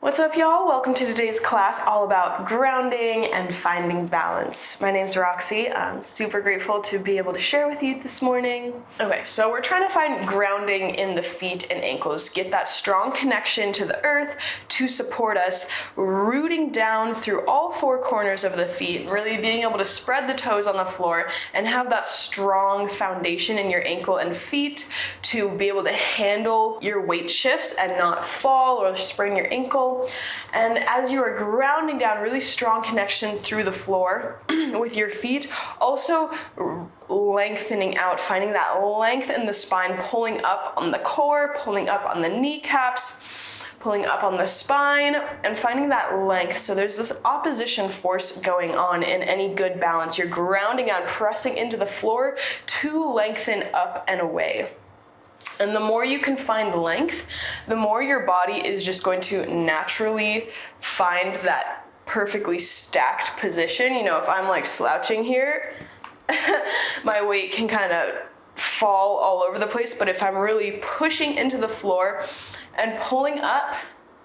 What's up, y'all? Welcome to today's class all about grounding and finding balance. My name's Roxie. I'm super grateful to be able to share with you this morning. Okay, so we're trying to find grounding in the feet and ankles, get that strong connection to the earth to support us, rooting down through all four corners of the feet, really being able to spread the toes on the floor and have that strong foundation in your ankle and feet to be able to handle your weight shifts and not fall or sprain your ankle. And as you are grounding down, really strong connection through the floor with your feet, also lengthening out, finding that length in the spine, pulling up on the core, pulling up on the kneecaps, pulling up on the spine, and finding that length. So there's this opposition force going on in any good balance. You're grounding down, pressing into the floor to lengthen up and away. And the more you can find length, the more your body is just going to naturally find that perfectly stacked position. You know, if I'm like slouching here, my weight can kind of fall all over the place. But if I'm really pushing into the floor and pulling up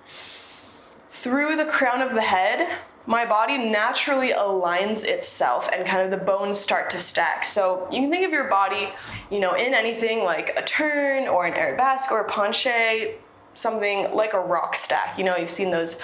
through the crown of the head, my body naturally aligns itself and kind of the bones start to stack. So you can think of your body, you know, in anything like a turn or an arabesque or a penche, something like a rock stack. You know, you've seen those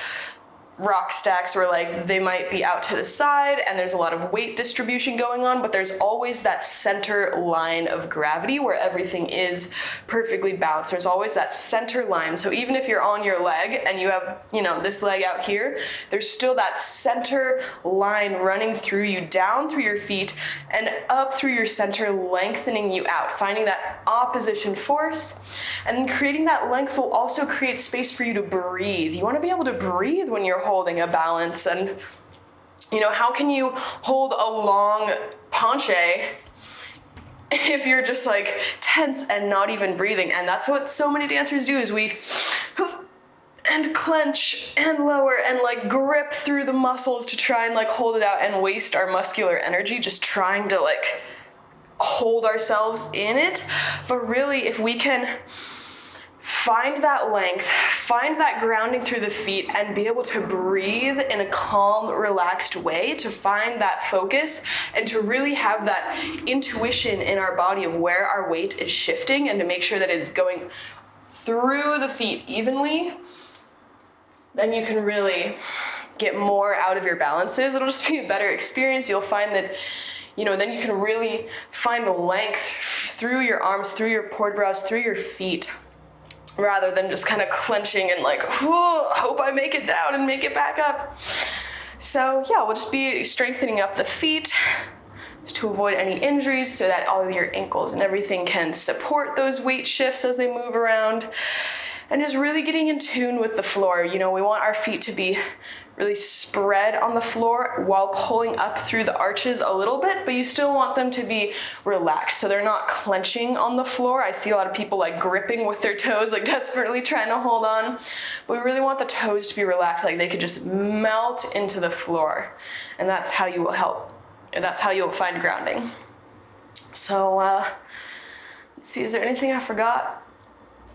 rock stacks where like they might be out to the side and there's a lot of weight distribution going on, but there's always that center line of gravity where everything is perfectly balanced. There's always that center line. So even if you're on your leg and you have, you know, this leg out here, there's still that center line running through you, down through your feet and up through your center, lengthening you out, finding that opposition force. And then creating that length will also create space for you to breathe. You want to be able to breathe when you're holding a balance. And you know, how can you hold a long penche if you're just like tense and not even breathing? And that's what so many dancers do, is we and clench and lower and like grip through the muscles to try and like hold it out and waste our muscular energy just trying to like hold ourselves in it. But really, if we can find that length, find that grounding through the feet, and be able to breathe in a calm, relaxed way, to find that focus and to really have that intuition in our body of where our weight is shifting and to make sure that it's going through the feet evenly, then you can really get more out of your balances. It'll just be a better experience. You'll find that, you know, then you can really find the length through your arms, through your quad brows, through your feet, rather than just kind of clenching and like, hope I make it down and make it back up. So yeah, we'll just be strengthening up the feet just to avoid any injuries so that all of your ankles and everything can support those weight shifts as they move around. And just really getting in tune with the floor. You know, we want our feet to be really spread on the floor while pulling up through the arches a little bit, but you still want them to be relaxed so they're not clenching on the floor. I see a lot of people like gripping with their toes, like desperately trying to hold on. But we really want the toes to be relaxed, like they could just melt into the floor. And that's how you will find grounding. So let's see, is there anything I forgot?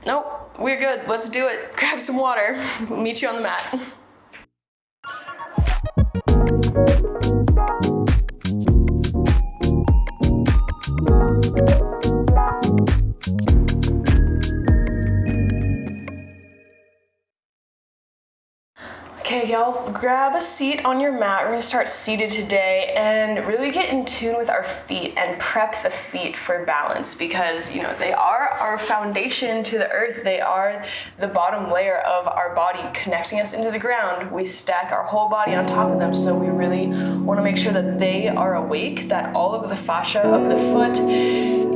Nope, we're good. Let's do it. Grab some water. We'll meet you on the mat. Okay, y'all, grab a seat on your mat. We're gonna start seated today and really get in tune with our feet and prep the feet for balance, because, you know, they are our foundation to the earth. They are the bottom layer of our body, connecting us into the ground. We stack our whole body on top of them, so we really wanna make sure that they are awake, that all of the fascia of the foot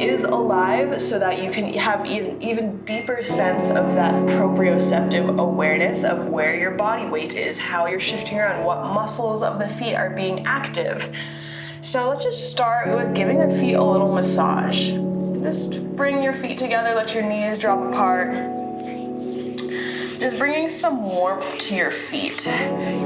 is alive, so that you can have even deeper sense of that proprioceptive awareness of where your body weight is, how you're shifting around, what muscles of the feet are being active. So let's just start with giving the feet a little massage. Just bring your feet together, let your knees drop apart. Just bringing some warmth to your feet.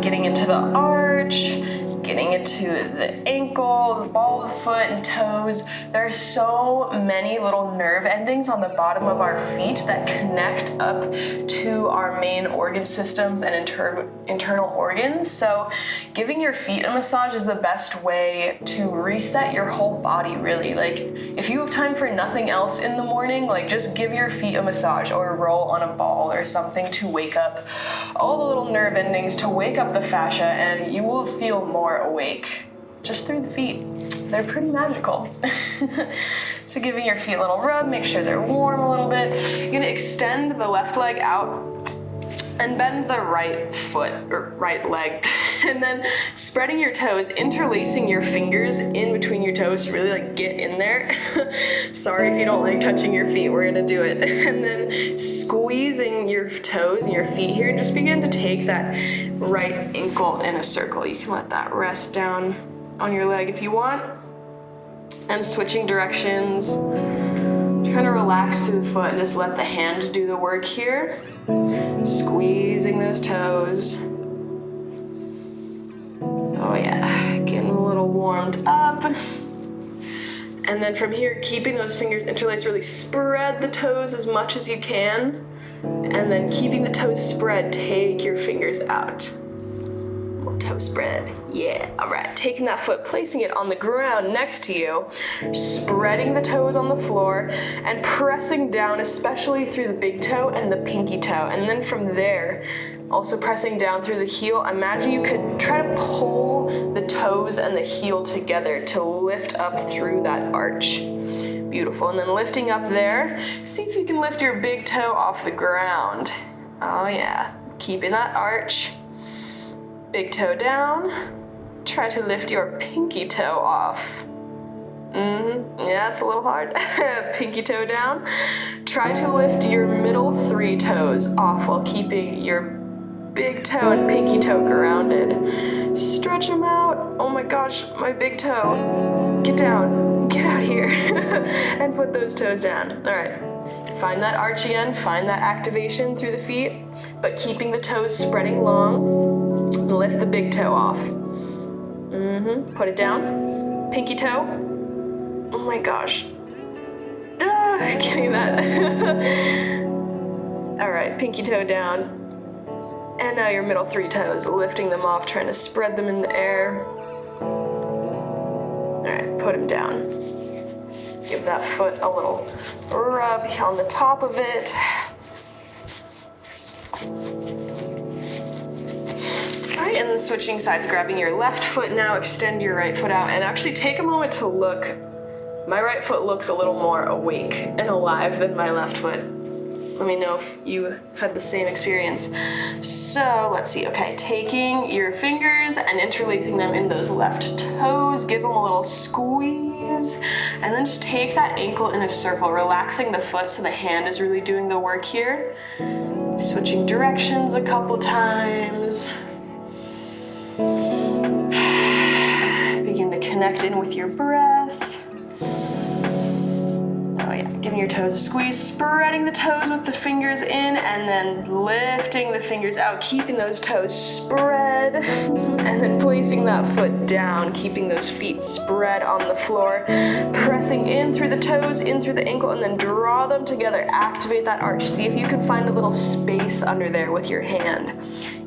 Getting into the arch, getting into the ankle, the ball of the foot, and toes. There are so many little nerve endings on the bottom of our feet that connect up to our main organ systems and internal organs. So giving your feet a massage is the best way to reset your whole body, really. Like, if you have time for nothing else in the morning, like, just give your feet a massage or roll on a ball or something to wake up all the little nerve endings, to wake up the fascia, and you will feel more awake just through the feet. They're pretty magical. So giving your feet a little rub, make sure they're warm a little bit. You're gonna extend the left leg out and bend the right foot or right leg. And then spreading your toes, interlacing your fingers in between your toes to really like get in there. Sorry if you don't like touching your feet, we're gonna do it. And then squeezing your toes and your feet here, and just begin to take that right ankle in a circle. You can let that rest down on your leg if you want. And switching directions, trying to relax through the foot and just let the hand do the work here. Squeezing those toes. Oh yeah, getting a little warmed up. And then from here, keeping those fingers interlaced, really spread the toes as much as you can. And then keeping the toes spread, take your fingers out. Little toe spread, yeah, all right. Taking that foot, placing it on the ground next to you, spreading the toes on the floor, and pressing down, especially through the big toe and the pinky toe. And then from there, also pressing down through the heel. Imagine you could try to pull the toes and the heel together to lift up through that arch. Beautiful. And then lifting up there, see if you can lift your big toe off the ground. Oh yeah, keeping that arch. Big toe down. Try to lift your pinky toe off. Yeah, it's a little hard. Pinky toe down. Try to lift your middle three toes off while keeping your big toe and pinky toe grounded. Stretch them out. Oh my gosh, my big toe. Get down. Get out here. And put those toes down. All right. Find that arch again. Find that activation through the feet, but keeping the toes spreading long. Lift the big toe off. Put it down. Pinky toe. Oh my gosh. Getting that. All right, pinky toe down. And now your middle three toes, lifting them off, trying to spread them in the air. All right, put them down. Give that foot a little rub on the top of it. All right, and then switching sides, grabbing your left foot now, extend your right foot out, and actually take a moment to look. My right foot looks a little more awake and alive than my left foot. Let me know if you had the same experience. So let's see, okay, taking your fingers and interlacing them in those left toes, give them a little squeeze, and then just take that ankle in a circle, relaxing the foot so the hand is really doing the work here. Switching directions a couple times. Begin to connect in with your breath. Oh yeah, giving your toes a squeeze, spreading the toes with the fingers in, and then lifting the fingers out, keeping those toes spread, and then placing that foot down, keeping those feet spread on the floor, pressing in through the toes, in through the ankle, and then draw them together, activate that arch. See if you can find a little space under there with your hand.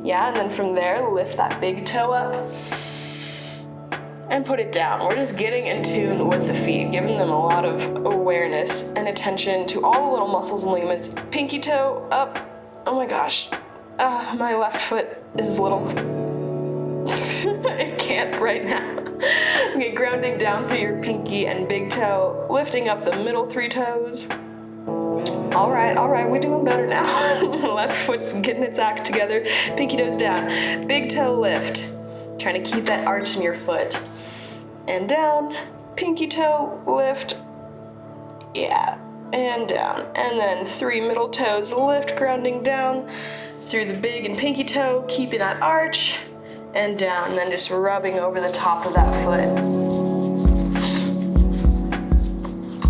Yeah, and then from there, lift that big toe up and put it down. We're just getting in tune with the feet, giving them a lot of awareness and attention to all the little muscles and ligaments. Pinky toe up. Oh my gosh. My left foot is a little... I can't right now. Okay, grounding down through your pinky and big toe, lifting up the middle three toes. All right, we're doing better now. Left foot's getting its act together. Pinky toes down. Big toe lift. Trying to keep that arch in your foot. And down. Pinky toe lift. Yeah, and down. And then three middle toes lift, grounding down through the big and pinky toe, keeping that arch, and down. And then just rubbing over the top of that foot.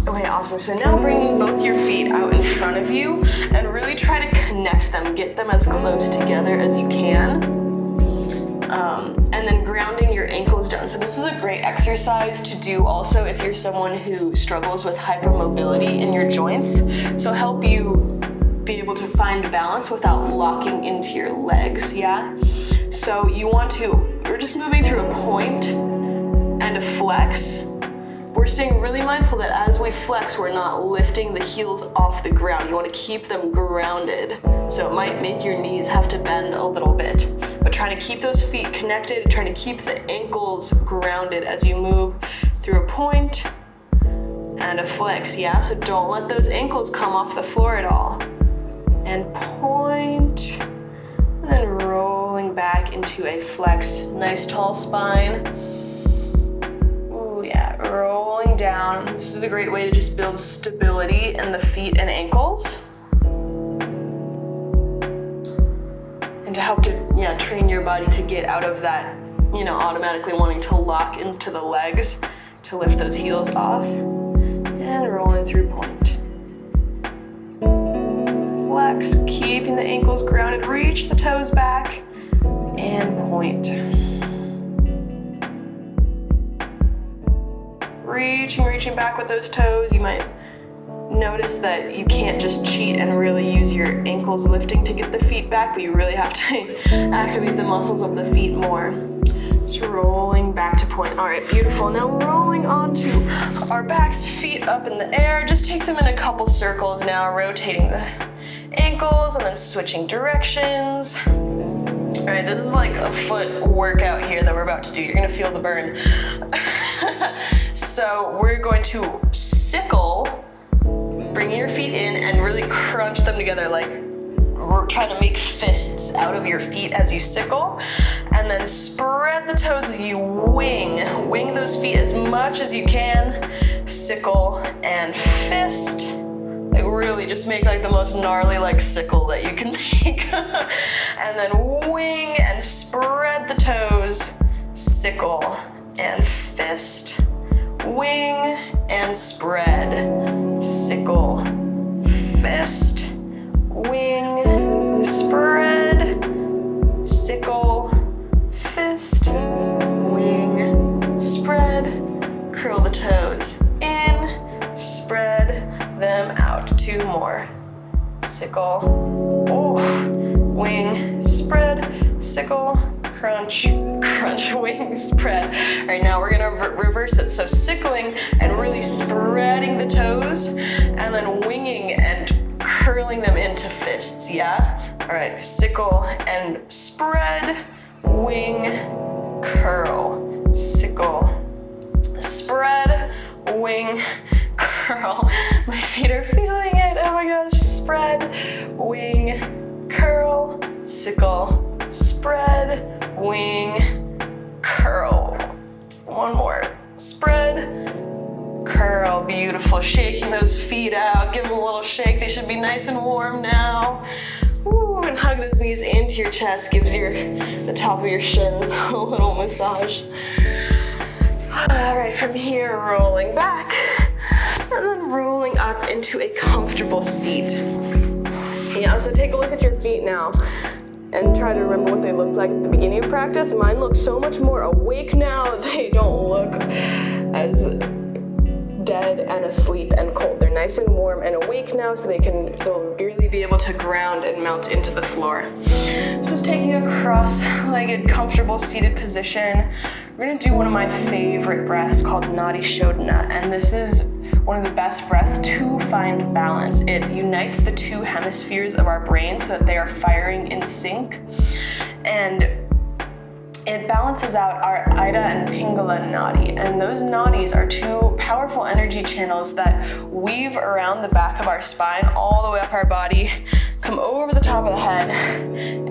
Okay, Okay, awesome. So now bringing both your feet out in front of you and really try to connect them, get them as close together as you can. And then grounding your ankles down. So this is a great exercise to do also if you're someone who struggles with hypermobility in your joints. So help you be able to find balance without locking into your legs, yeah? So we're just moving through a point and a flex. We're staying really mindful that as we flex, we're not lifting the heels off the ground. You want to keep them grounded. So it might make your knees have to bend a little bit, but trying to keep those feet connected, trying to keep the ankles grounded as you move through a point and a flex, yeah? So don't let those ankles come off the floor at all. And point, and then rolling back into a flex. Nice tall spine. Yeah, rolling down. This is a great way to just build stability in the feet and ankles. And to help to train your body to get out of that, automatically wanting to lock into the legs to lift those heels off. And rolling through point. Flex, keeping the ankles grounded, reach the toes back, and point. Reaching back with those toes. You might notice that you can't just cheat and really use your ankles lifting to get the feet back, but you really have to activate the muscles of the feet more. Just rolling back to point. All right, beautiful. Now rolling onto our backs, feet up in the air. Just take them in a couple circles now, rotating the ankles and then switching directions. All right, this is like a foot workout here that we're about to do. You're gonna feel the burn. So we're going to sickle, bringing your feet in and really crunch them together, like we're trying to make fists out of your feet as you sickle, and then spread the toes as you wing those feet as much as you can, sickle and fist. Like really just make like the most gnarly like sickle that you can make. And then wing and spread the toes, sickle and fist, wing and spread, sickle, fist, wing, spread, sickle, fist, wing, spread, curl the toes in, spread them out. 2 more. Sickle, wing, spread, sickle, crunch, wing, spread. All right, now we're gonna reverse it. So sickling and really spreading the toes, and then winging and curling them into fists, yeah? All right, sickle and spread, wing, curl, sickle, spread, wing, curl. My feet are feeling it, oh my gosh. Spread, wing, curl, sickle, spread, wing, curl. One more. Spread, curl. Beautiful. Shaking those feet out. Give them a little shake. They should be nice and warm now. Woo, and hug those knees into your chest. Gives the top of your shins a little massage. All right, from here, rolling back, and then rolling up into a comfortable seat. Yeah, so take a look at your feet now and try to remember what they looked like at the beginning of practice. Mine look so much more awake now. They don't look as dead and asleep and cold. They're nice and warm and awake now, so they'll really be able to ground and melt into the floor. So just taking a cross-legged, comfortable seated position. We're gonna do one of my favorite breaths called Nadi Shodhana, and this is one of the best breaths to find balance. It unites the 2 hemispheres of our brain so that they are firing in sync, and it balances out our Ida and Pingala nadi, and those nadis are 2 powerful energy channels that weave around the back of our spine all the way up our body, come over the top of the head,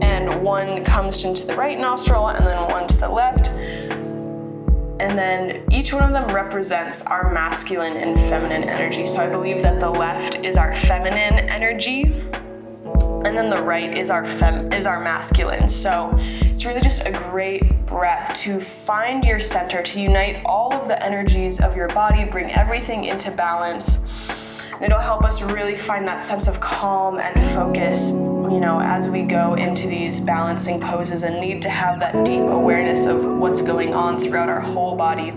and one comes into the right nostril and then one to the left. And then each one of them represents our masculine and feminine energy. So I believe that the left is our feminine energy, And then the right is our masculine. So it's really just a great breath to find your center, to unite all of the energies of your body, bring everything into balance. It'll help us really find that sense of calm and focus, as we go into these balancing poses and need to have that deep awareness of what's going on throughout our whole body.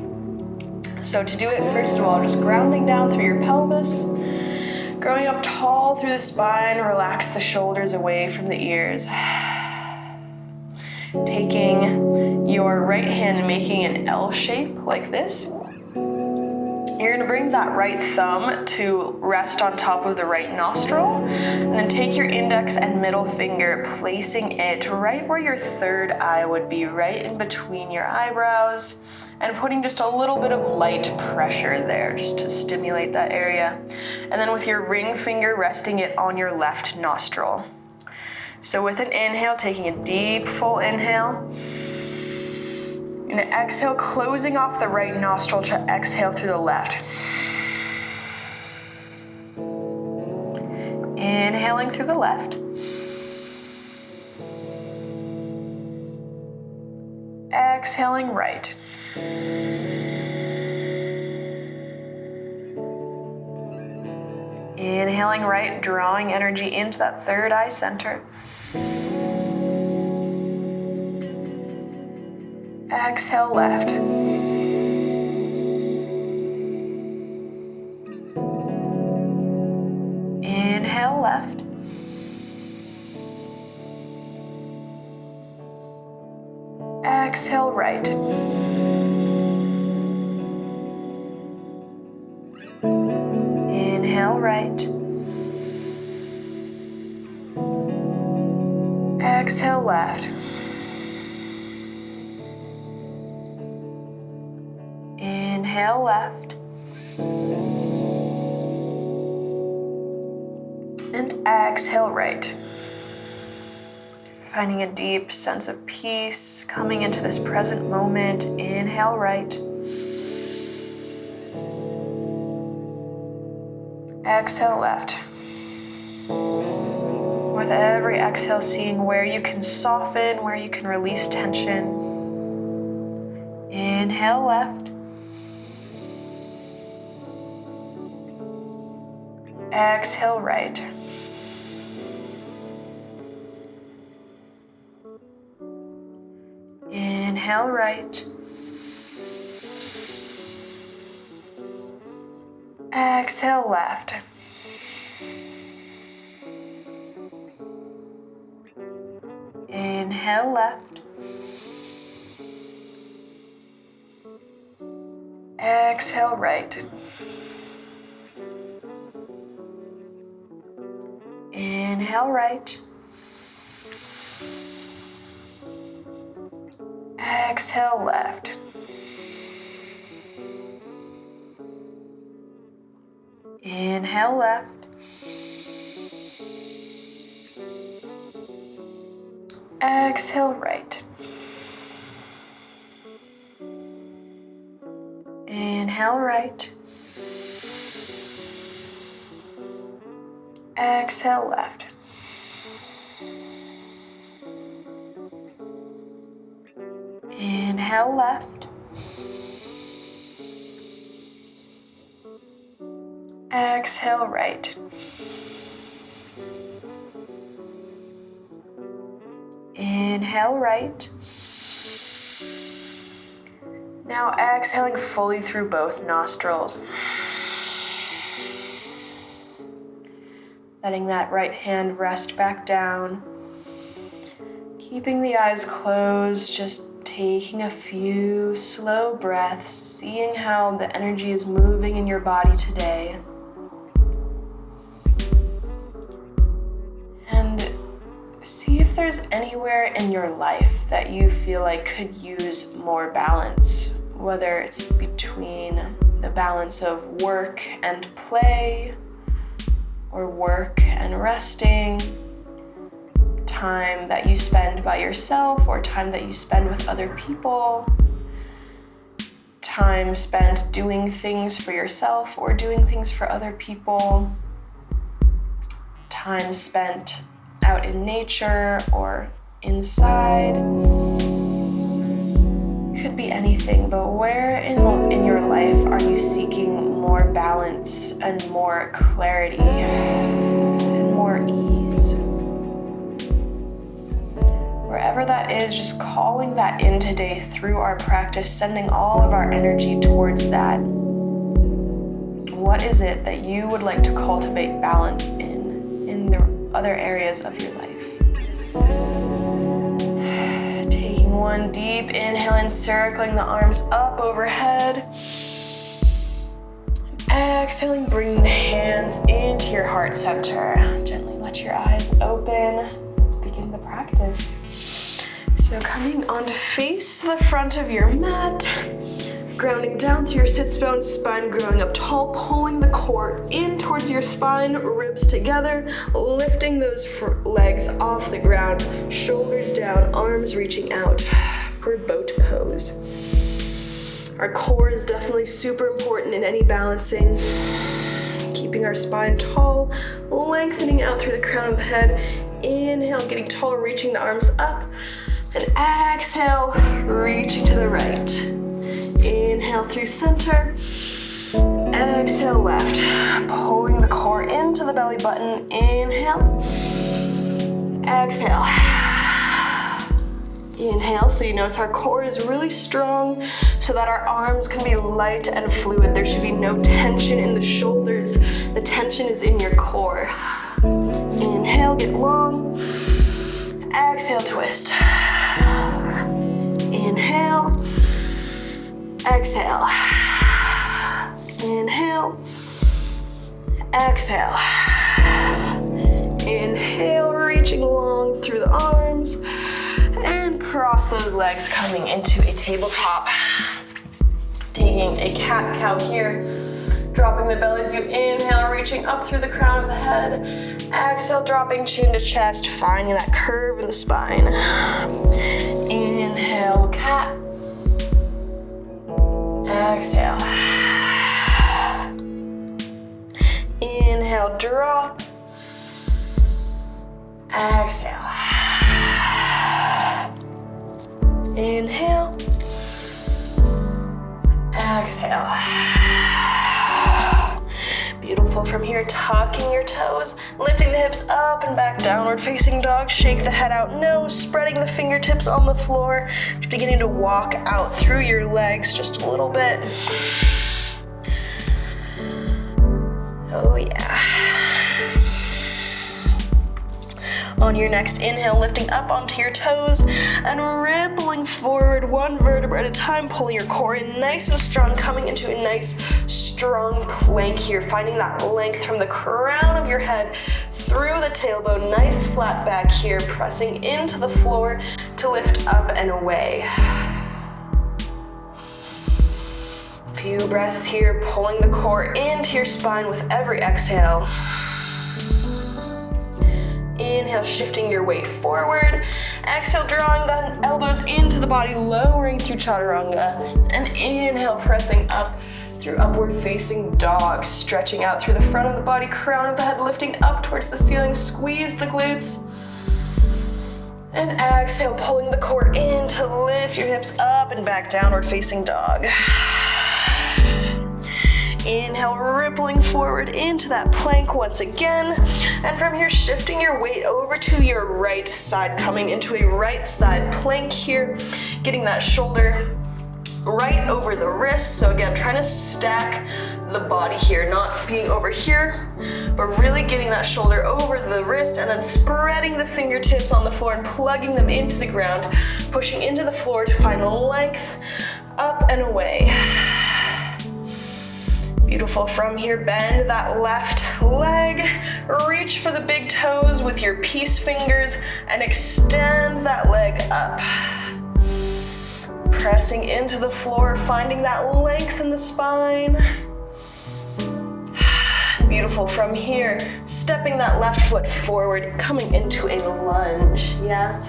So to do it, first of all, just grounding down through your pelvis, growing up tall through the spine, relax the shoulders away from the ears. Taking your right hand and making an L shape like this. You're gonna bring that right thumb to rest on top of the right nostril, and then take your index and middle finger, placing it right where your third eye would be, right in between your eyebrows, and putting just a little bit of light pressure there just to stimulate that area. And then with your ring finger, resting it on your left nostril. So with an inhale, taking a deep, full inhale. You're gonna exhale, closing off the right nostril to exhale through the left. Inhaling through the left. Exhaling right. Inhaling right, drawing energy into that third eye center. Exhale left. Inhale left. Exhale right. Inhale right. Exhale left. Inhale left. And exhale right. Finding a deep sense of peace, coming into this present moment. Inhale right. Exhale left. With every exhale, seeing where you can soften, where you can release tension. Inhale left. Exhale right. Inhale right. Exhale left. Inhale left. Exhale right. Inhale right. Exhale left. Inhale left. Exhale right. Inhale right. Exhale left. Inhale left. Exhale right. Inhale right. Now exhaling fully through both nostrils. Letting that right hand rest back down. Keeping the eyes closed, just taking a few slow breaths, seeing how the energy is moving in your body today. And see if there's anywhere in your life that you feel like could use more balance, whether it's between the balance of work and play, or work and resting, time that you spend by yourself or time that you spend with other people, time spent doing things for yourself or doing things for other people, time spent out in nature or inside. Could be anything, but where in your life are you seeking more balance and more clarity and more ease? Wherever that is, just calling that in today through our practice, sending all of our energy towards that. What is it that you would like to cultivate balance in the other areas of your life? Taking one deep inhale and circling the arms up overhead. Exhaling, bringing the hands into your heart center. Gently let your eyes open. Let's begin the practice. So coming on to face the front of your mat, grounding down through your sits bones, spine growing up tall, pulling the core in towards your spine, ribs together, lifting those legs off the ground, shoulders down, arms reaching out for boat pose. Our core is definitely super important in any balancing. Keeping our spine tall, lengthening out through the crown of the head. Inhale, getting tall, reaching the arms up. And exhale, reaching to the right. Inhale through center. Exhale left. Pulling the core into the belly button. Inhale. Exhale. Inhale, so you notice our core is really strong so that our arms can be light and fluid. There should be no tension in the shoulders. The tension is in your core. Inhale, get long. Exhale, twist. Inhale. Exhale. Inhale. Exhale. Inhale, reaching long through the arms. And cross those legs, coming into a tabletop. Taking a cat-cow here. Dropping the belly as you inhale, reaching up through the crown of the head. Exhale, dropping chin to chest, finding that curve in the spine. Inhale, cat. Exhale. Inhale, drop. Exhale. Inhale. Exhale. Beautiful. From here, tucking your toes, lifting the hips up and back, downward facing dog. Shake the head out, no, spreading the fingertips on the floor. Just beginning to walk out through your legs just a little bit. Oh yeah. On your next inhale, lifting up onto your toes and rippling forward one vertebra at a time, pulling your core in nice and strong, coming into a nice strong plank here, finding that length from the crown of your head through the tailbone, nice flat back here, pressing into the floor to lift up and away. A few breaths here, pulling the core into your spine with every exhale. Inhale, shifting your weight forward. Exhale, drawing the elbows into the body, lowering through chaturanga. And inhale, pressing up through upward facing dog, stretching out through the front of the body, crown of the head lifting up towards the ceiling, squeeze the glutes. And exhale, pulling the core in to lift your hips up and back, downward facing dog. Inhale, rippling forward into that plank once again. And from here, shifting your weight over to your right side, coming into a right side plank here, getting that shoulder right over the wrist. So again, trying to stack the body here, not being over here, but really getting that shoulder over the wrist and then spreading the fingertips on the floor and plugging them into the ground, pushing into the floor to find length up and away. Beautiful. From here, bend that left leg, reach for the big toes with your peace fingers and extend that leg up. Pressing into the floor, finding that length in the spine. Beautiful. From here, stepping that left foot forward, coming into a lunge, yeah?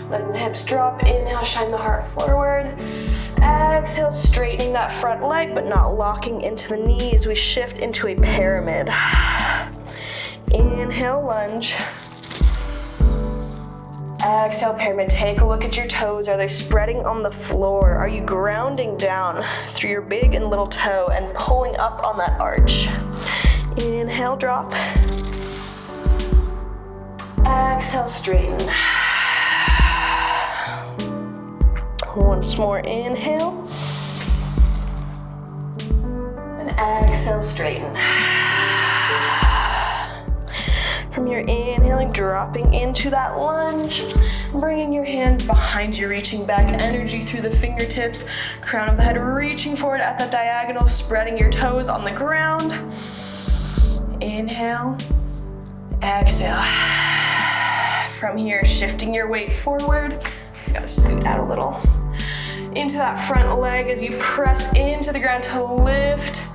Letting the hips drop, inhale, shine the heart forward. Exhale, straightening that front leg, but not locking into the knees. We shift into a pyramid. Inhale, lunge. Exhale, pyramid. Take a look at your toes. Are they spreading on the floor? Are you grounding down through your big and little toe and pulling up on that arch? Inhale, drop. Exhale, straighten. Once more, inhale. And exhale, straighten. From your inhaling, dropping into that lunge, bringing your hands behind you, reaching back, energy through the fingertips, crown of the head reaching forward at the diagonal, spreading your toes on the ground. Inhale, exhale. From here, shifting your weight forward. You gotta scoot out a little. Into that front leg as you press into the ground to lift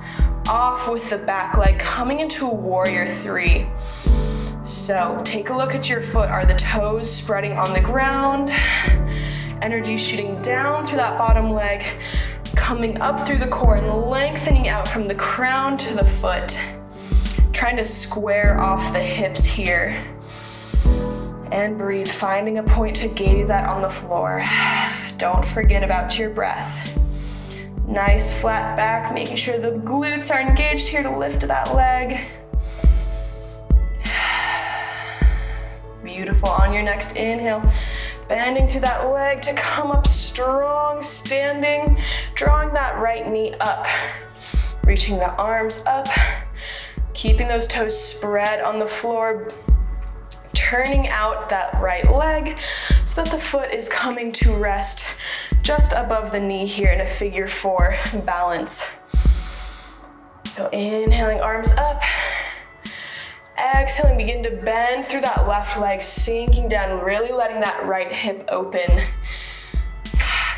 off with the back leg, coming into a warrior three. So take a look at your foot. Are the toes spreading on the ground? Energy shooting down through that bottom leg, coming up through the core and lengthening out from the crown to the foot. Trying to square off the hips here. And breathe, finding a point to gaze at on the floor. Don't forget about your breath. Nice flat back, making sure the glutes are engaged here to lift that leg. Beautiful. On your next inhale, bending through that leg to come up strong, standing, drawing that right knee up, reaching the arms up, keeping those toes spread on the floor, turning out that right leg so that the foot is coming to rest just above the knee here in a figure four balance. So inhaling, arms up. Exhaling, begin to bend through that left leg, sinking down, really letting that right hip open.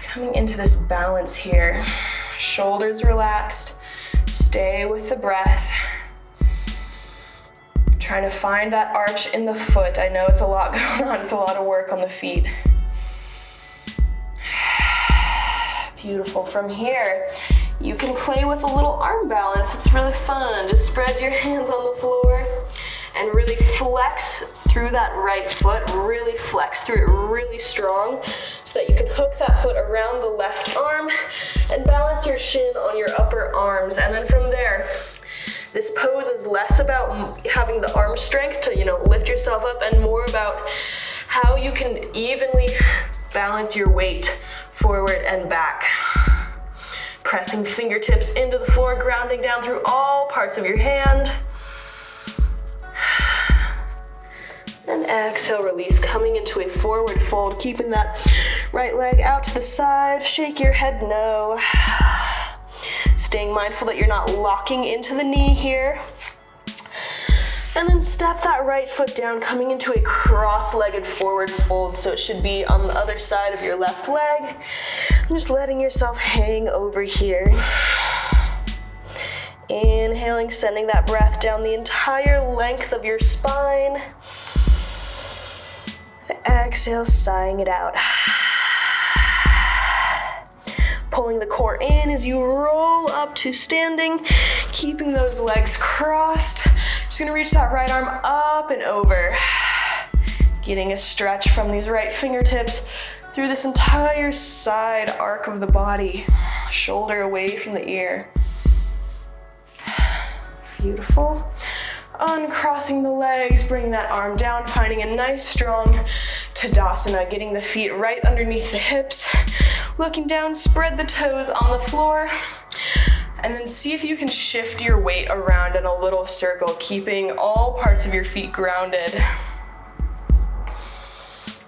Coming into this balance here. Shoulders relaxed. Stay with the breath. Trying to find that arch in the foot. I know it's a lot going on. It's a lot of work on the feet. Beautiful. From here, you can play with a little arm balance. It's really fun. Just spread your hands on the floor and really flex through that right foot. Really flex through it really strong so that you can hook that foot around the left arm and balance your shin on your upper arms. And then from there, this pose is less about having the arm strength to, lift yourself up and more about how you can evenly balance your weight forward and back. Pressing fingertips into the floor, grounding down through all parts of your hand. And exhale, release, coming into a forward fold, keeping that right leg out to the side. Shake your head no. Staying mindful that you're not locking into the knee here. And then step that right foot down, coming into a cross-legged forward fold. So it should be on the other side of your left leg. And just letting yourself hang over here. Inhaling, sending that breath down the entire length of your spine. Exhale, sighing it out. Pulling the core in as you roll up to standing, keeping those legs crossed. Just gonna reach that right arm up and over. Getting a stretch from these right fingertips through this entire side arc of the body. Shoulder away from the ear. Beautiful. Uncrossing the legs, bringing that arm down, finding a nice strong Tadasana, getting the feet right underneath the hips. Looking down, spread the toes on the floor. And then see if you can shift your weight around in a little circle, keeping all parts of your feet grounded.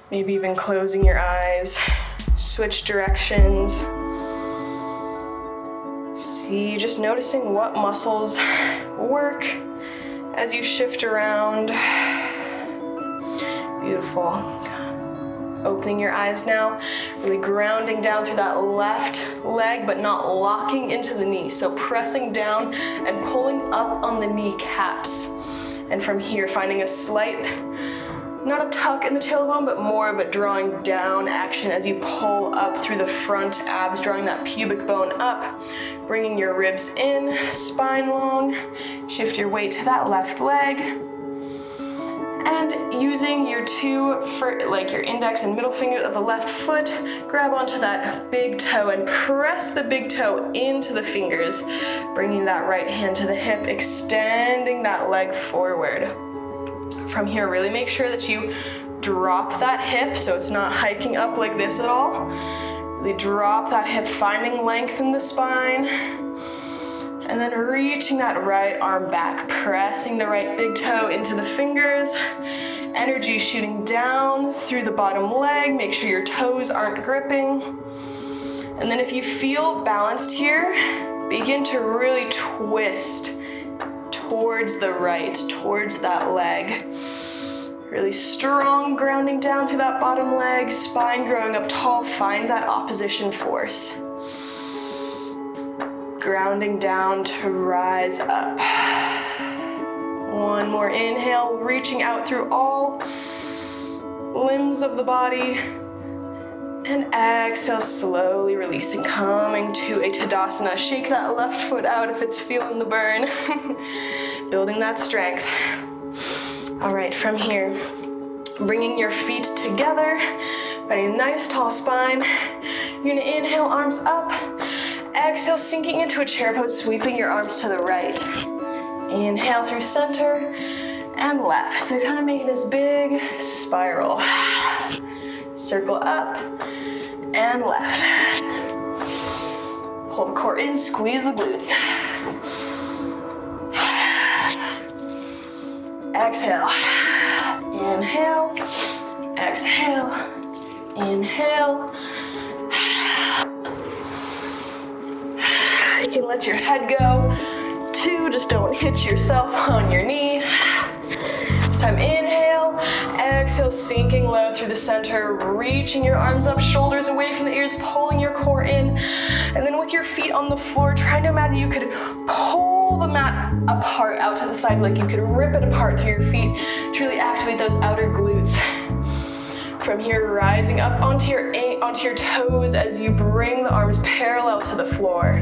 Maybe even closing your eyes. Switch directions. See, just noticing what muscles work as you shift around. Beautiful. Opening your eyes now, really grounding down through that left leg, but not locking into the knee. So pressing down and pulling up on the kneecaps. And from here, finding a slight, not a tuck in the tailbone, but more of a drawing down action as you pull up through the front abs, drawing that pubic bone up, bringing your ribs in, spine long. Shift your weight to that left leg. And using your your index and middle finger of the left foot, grab onto that big toe and press the big toe into the fingers, bringing that right hand to the hip, extending that leg forward. From here, really make sure that you drop that hip so it's not hiking up like this at all. Really drop that hip, finding length in the spine. And then reaching that right arm back, pressing the right big toe into the fingers. Energy shooting down through the bottom leg. Make sure your toes aren't gripping. And then if you feel balanced here, begin to really twist towards the right, towards that leg. Really strong grounding down through that bottom leg, spine growing up tall. Find that opposition force. Grounding down to rise up. One more inhale, reaching out through all limbs of the body. And exhale, slowly releasing, coming to a Tadasana. Shake that left foot out if it's feeling the burn. Building that strength. All right, from here, bringing your feet together, finding a nice tall spine. You're gonna inhale, arms up. Exhale, sinking into a chair pose, sweeping your arms to the right. Inhale through center and left. So kind of make this big spiral. Circle up and left. Pull the core in, squeeze the glutes. Exhale. Inhale. Exhale. Inhale. You can let your head go. 2, just don't hit yourself on your knee. This time, inhale, exhale, sinking low through the center, reaching your arms up, shoulders away from the ears, pulling your core in. And then with your feet on the floor, trying to imagine you could pull the mat apart out to the side, like you could rip it apart through your feet to really activate those outer glutes. From here, rising up onto your toes as you bring the arms parallel to the floor.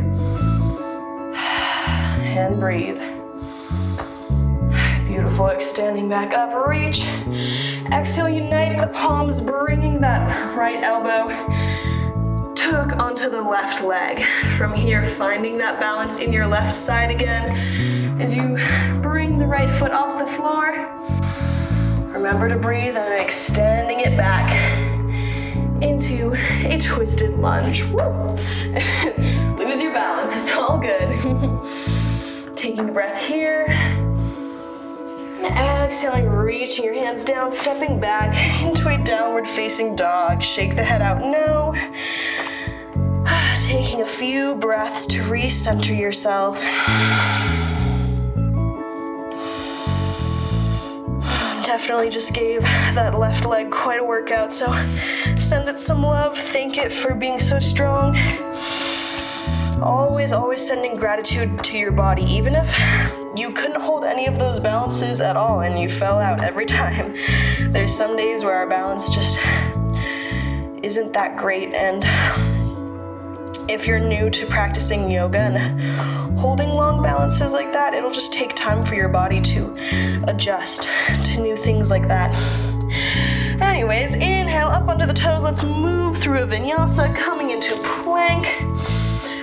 And breathe. Beautiful, extending back up, reach. Exhale, uniting the palms, bringing that right elbow tuck onto the left leg. From here, finding that balance in your left side again as you bring the right foot off the floor. Remember to breathe and then extending it back into a twisted lunge. Woo. Lose your balance, it's all good. Taking a breath here. And exhaling, reaching your hands down, stepping back into a downward facing dog. Shake the head out, no. Taking a few breaths to recenter yourself. Definitely just gave that left leg quite a workout, so send it some love. Thank it for being so strong. Always sending gratitude to your body, even if you couldn't hold any of those balances at all and you fell out every time. There's some days where our balance just isn't that great, and if you're new to practicing yoga and holding long balances like that, it'll just take time for your body to adjust to new things like that. Anyways, inhale up onto the toes. Let's move through a vinyasa, coming into plank.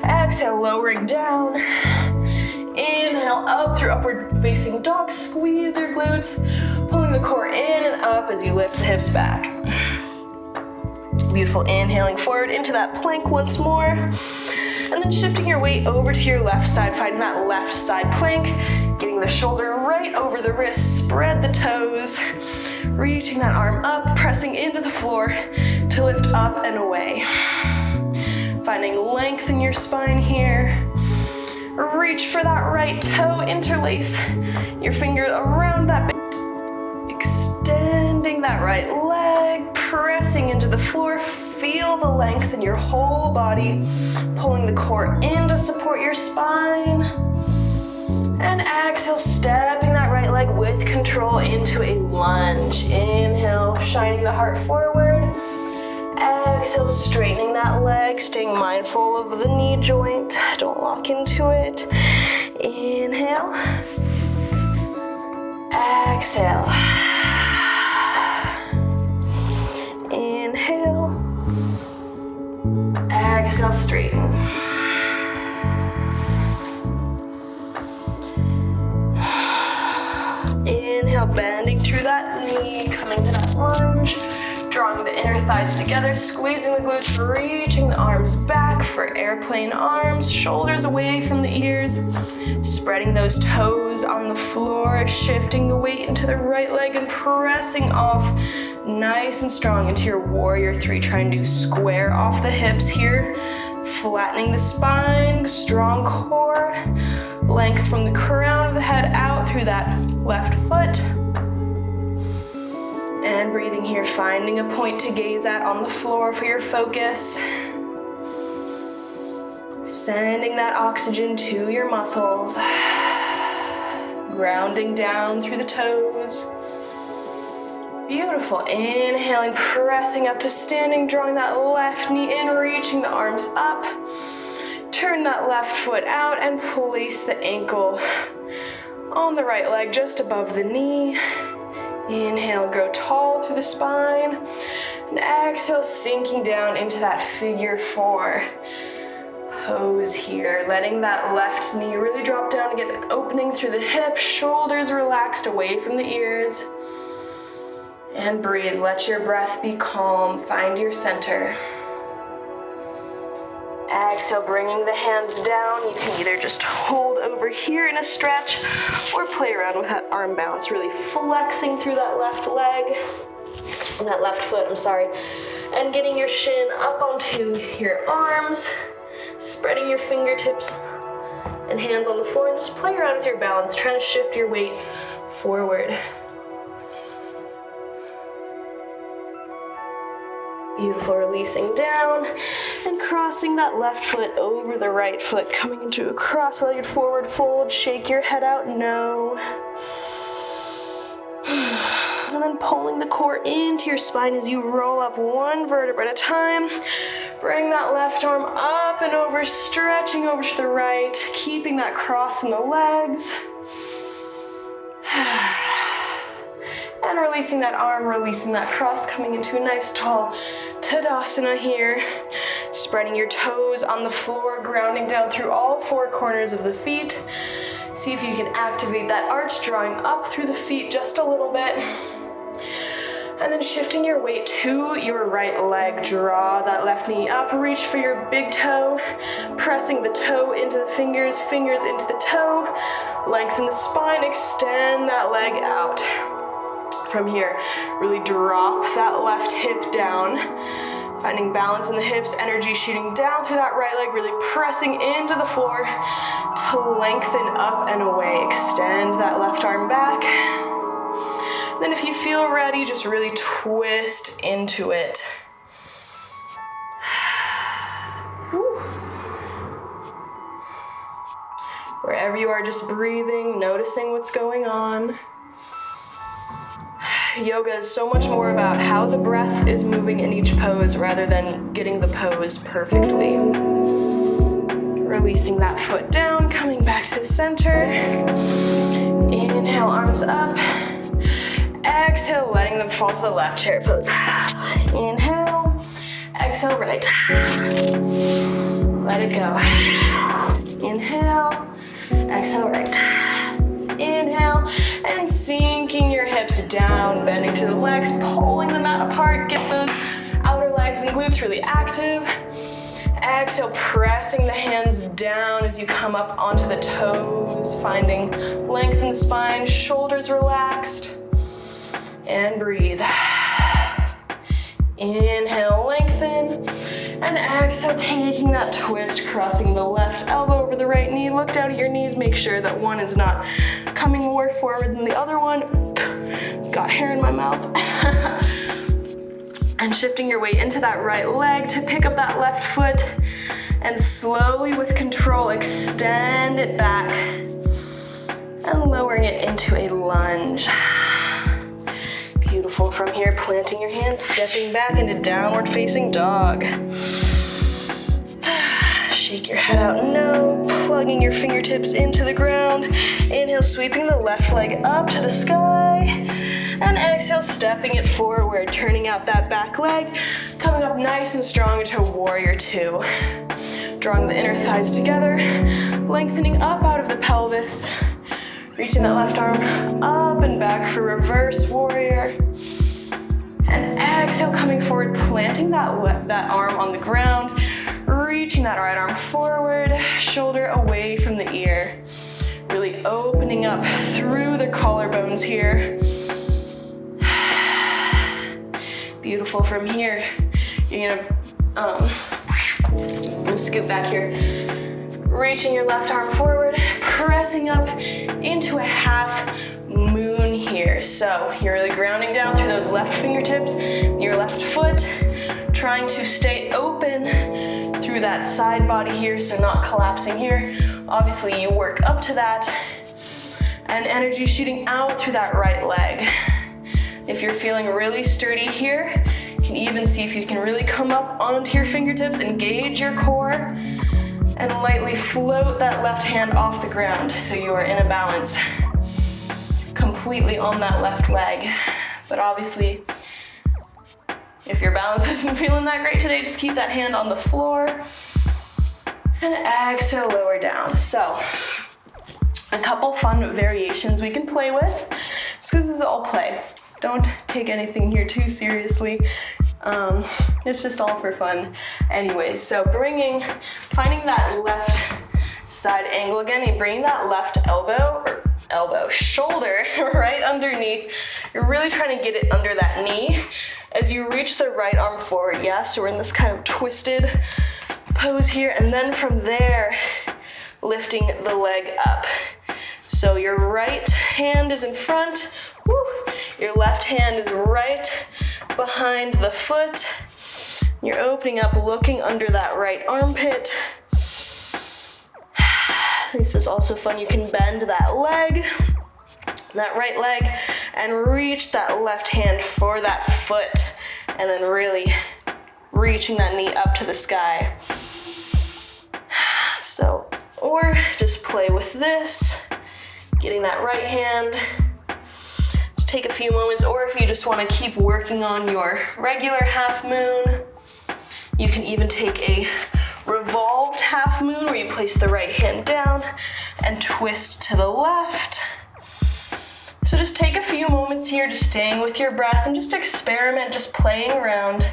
Exhale, lowering down. Inhale up through upward facing dog. Squeeze your glutes, pulling the core in and up as you lift the hips back. Beautiful, inhaling forward into that plank once more. And then shifting your weight over to your left side, finding that left side plank, getting the shoulder right over the wrist, spread the toes, reaching that arm up, pressing into the floor to lift up and away. Finding length in your spine here. Reach for that right toe, interlace your fingers around that big. Extending that right leg, pressing into the floor. Feel the length in your whole body, pulling the core in to support your spine. And exhale, stepping that right leg with control into a lunge. Inhale, shining the heart forward. Exhale, straightening that leg, staying mindful of the knee joint. Don't lock into it. Inhale. Exhale. Exhale, straighten. Inhale, bending through that knee, coming to that lunge. Drawing the inner thighs together, squeezing the glutes, reaching the arms back for airplane arms, shoulders away from the ears, spreading those toes on the floor, shifting the weight into the right leg and pressing off nice and strong into your warrior three. Try and do square off the hips here, flattening the spine, strong core, length from the crown of the head out through that left foot. And breathing here, finding a point to gaze at on the floor for your focus. Sending that oxygen to your muscles. Grounding down through the toes. Beautiful. Inhaling, pressing up to standing, drawing that left knee in, reaching the arms up. Turn that left foot out and place the ankle on the right leg just above the knee. Inhale, grow tall through the spine. And exhale, sinking down into that figure four pose here. Letting that left knee really drop down and get an opening through the hips, shoulders relaxed away from the ears. And breathe, let your breath be calm. Find your center. Exhale, bringing the hands down. You can either just hold over here in a stretch or play around with that arm bounce, really flexing through that left leg, that left foot, and getting your shin up onto your arms, spreading your fingertips and hands on the floor, and just play around with your balance, trying to shift your weight forward. Beautiful, releasing down and crossing that left foot over the right foot, coming into a cross-legged forward fold. Shake your head out, no. And then pulling the core into your spine as you roll up one vertebra at a time. Bring that left arm up and over, stretching over to the right, keeping that cross in the legs. And releasing that arm, releasing that cross, coming into a nice tall Tadasana here. Spreading your toes on the floor, grounding down through all four corners of the feet. See if you can activate that arch, drawing up through the feet just a little bit. And then shifting your weight to your right leg. Draw that left knee up, reach for your big toe, pressing the toe into the fingers, fingers into the toe. Lengthen the spine, extend that leg out. From here, really drop that left hip down, finding balance in the hips, energy shooting down through that right leg, really pressing into the floor to lengthen up and away. Extend that left arm back. Then if you feel ready, just really twist into it. Woo. Wherever you are, just breathing, noticing what's going on. Yoga is so much more about how the breath is moving in each pose rather than getting the pose perfectly. Releasing that foot down, coming back to the center. Inhale, arms up. Exhale, letting them fall to the left, chair pose. Inhale, exhale, right. Let it go. Inhale, exhale, right. Inhale, and sinking your hips down, bending through the legs, pulling the mat apart. Get those outer legs and glutes really active. Exhale, pressing the hands down as you come up onto the toes, finding length in the spine, shoulders relaxed. And breathe. Inhale, lengthen. And exhale, taking that twist, crossing the left elbow over the right knee. Look down at your knees, make sure that one is not coming more forward than the other one. Got hair in my mouth. And shifting your weight into that right leg to pick up that left foot. And slowly, with control, extend it back. And lowering it into a lunge. Beautiful. From here, planting your hands, stepping back into downward facing dog. Shake your head out, no. Plug plugging your fingertips into the ground. Inhale, sweeping the left leg up to the sky. And exhale, stepping it forward, turning out that back leg, coming up nice and strong into warrior two. Drawing the inner thighs together, lengthening up out of the pelvis. Reaching that left arm up and back for reverse warrior. And exhale, coming forward, planting that arm on the ground, reaching that right arm forward, shoulder away from the ear. Really opening up through the collarbones here. Beautiful. From here, you're gonna scoot back here. Reaching your left arm forward, pressing up into a half moon here. So you're really grounding down through those left fingertips, your left foot, trying to stay open through that side body here, so not collapsing here. Obviously you work up to that, and energy shooting out through that right leg. If you're feeling really sturdy here, you can even see if you can really come up onto your fingertips, engage your core, and lightly float that left hand off the ground so you are in a balance completely on that left leg. But obviously, if your balance isn't feeling that great today, just keep that hand on the floor and exhale, lower down. So a couple fun variations we can play with, just because this is all play. Don't take anything here too seriously. It's just all for fun anyways. So finding that left side angle again, and bringing that left shoulder right underneath. You're really trying to get it under that knee as you reach the right arm forward, yeah? So we're in this kind of twisted pose here, and then from there, lifting the leg up. So your right hand is in front, woo. Your left hand is right behind the foot. You're opening up, looking under that right armpit. This is also fun. You can bend that leg, that right leg, and reach that left hand for that foot, and then really reaching that knee up to the sky. So, or just play with this, getting that right hand. Just take a few moments, or if you just want to keep working on your regular half moon, you can even take a revolved half moon where you place the right hand down and twist to the left. So just take a few moments here, just staying with your breath and just experiment, just playing around.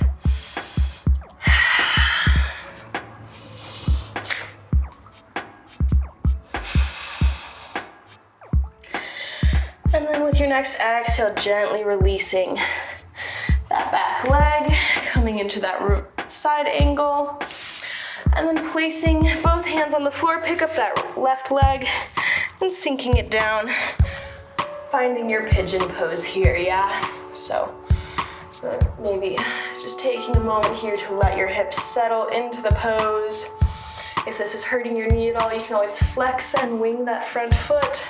And then with your next exhale, gently releasing that back leg, coming into that side angle, and then placing both hands on the floor, pick up that left leg and sinking it down, finding your pigeon pose here, yeah? So maybe just taking a moment here to let your hips settle into the pose. If this is hurting your knee at all, you can always flex and wing that front foot.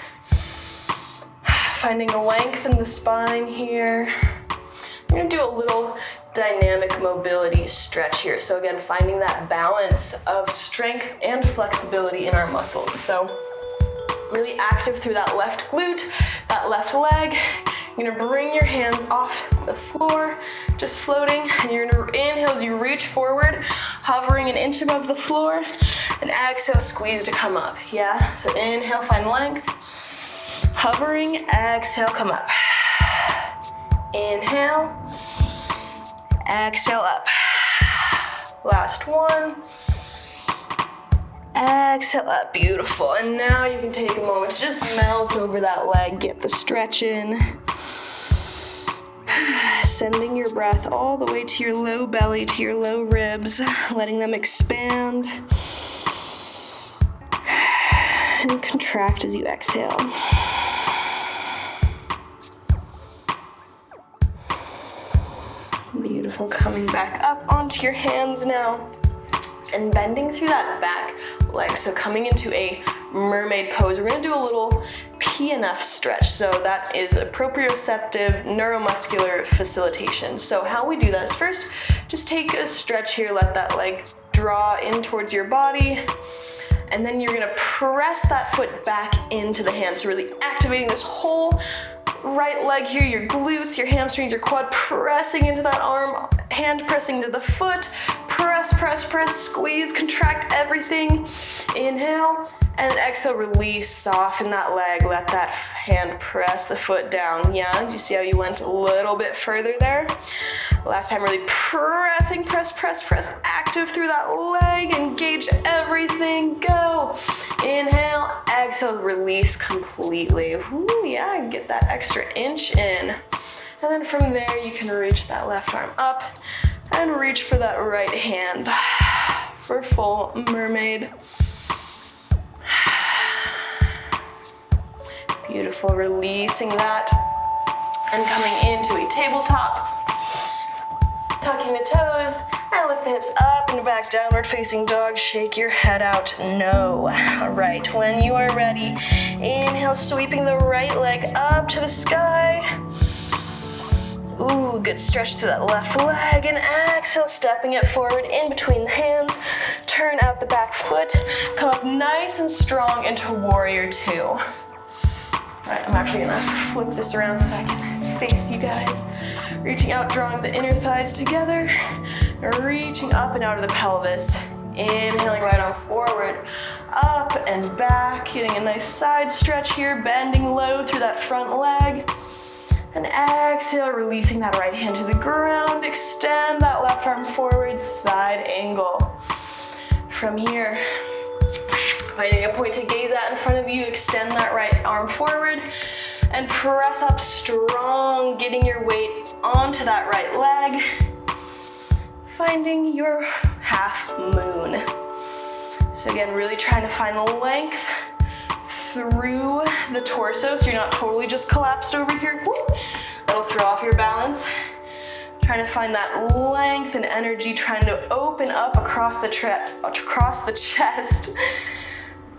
Finding a length in the spine here. I'm gonna do a little dynamic mobility stretch here. So again, finding that balance of strength and flexibility in our muscles. So really active through that left glute, that left leg. You're gonna bring your hands off the floor, just floating, and you're gonna inhale as you reach forward, hovering an inch above the floor, and exhale, squeeze to come up, yeah? So inhale, find length, hovering, exhale, come up. Inhale, exhale up. Last one. Exhale up, beautiful. And now you can take a moment to just melt over that leg, get the stretch in. Sending your breath all the way to your low belly, to your low ribs, letting them expand. And contract as you exhale. Beautiful, coming back up onto your hands now and bending through that back leg. So coming into a mermaid pose, we're gonna do a little PNF stretch. So that is a proprioceptive neuromuscular facilitation. So how we do that is first, just take a stretch here, let that leg draw in towards your body. And then you're gonna press that foot back into the hand. So really activating this whole right leg here, your glutes, your hamstrings, your quad, pressing into that arm, hand pressing into the foot, press, press, press, squeeze, contract everything. Inhale, and exhale, release, soften that leg, let that hand press the foot down. Yeah, you see how you went a little bit further there? Last time, really pressing, press, press, press, active through that leg, engage everything, go. Inhale, exhale, release completely. Ooh, yeah, get that extra inch in. And then from there, you can reach that left arm up and reach for that right hand for full mermaid. Beautiful, releasing that and coming into a tabletop. Tucking the toes and lift the hips up and back, downward facing dog. Shake your head out, no. All right, when you are ready, inhale, sweeping the right leg up to the sky. Ooh, good stretch through that left leg, and exhale, stepping it forward in between the hands. Turn out the back foot, come up nice and strong into warrior two. All right, I'm actually gonna flip this around so I can face you guys. Reaching out, drawing the inner thighs together, reaching up and out of the pelvis. Inhaling, right arm forward, up and back, getting a nice side stretch here, bending low through that front leg. And exhale, releasing that right hand to the ground, extend that left arm forward, side angle. From here, finding a point to gaze at in front of you, extend that right arm forward, and press up strong, getting your weight onto that right leg, finding your half moon. So again, really trying to find length through the torso, so you're not totally just collapsed over here. Woo! That'll throw off your balance. Trying to find that length and energy, trying to open up across the chest.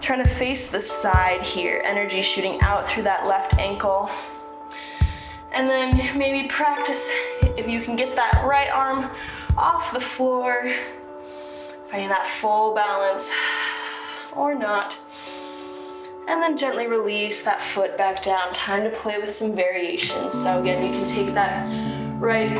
Trying to face the side here, energy shooting out through that left ankle. And then maybe practice if you can get that right arm off the floor, finding that full balance or not. And then gently release that foot back down. Time to play with some variations. So again, you can take that right